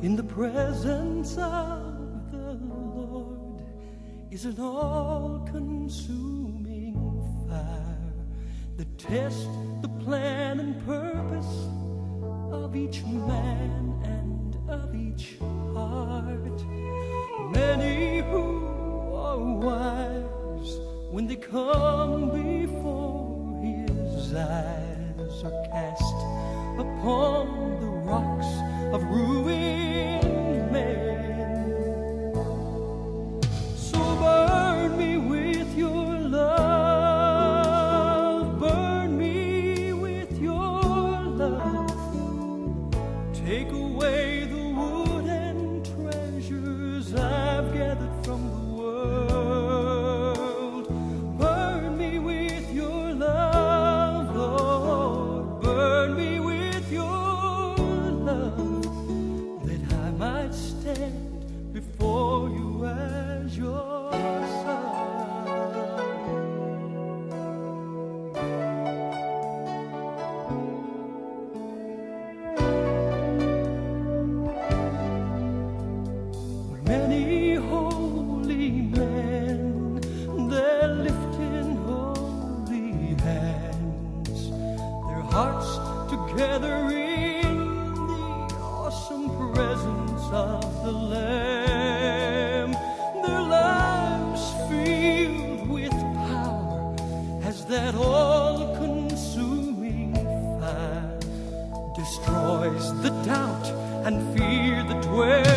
In the presence of the Lord is an all-consuming fire that tests the plan and purpose of each man and of each heart. Many who are wise, when they come before His eyes, are cast upon the rocks of ruined men. So burn me with your love, burn me with your love. Take away the wood and treasures I've gathered from the world. Burn me with your love, Lord, burn me with your love, that I might stand before you as your son. Many holy men, they're lifting holy hands, their hearts together in the awesome presence of the Lamb, their lives filled with power as that all-consuming fire destroys the doubt and fear that dwells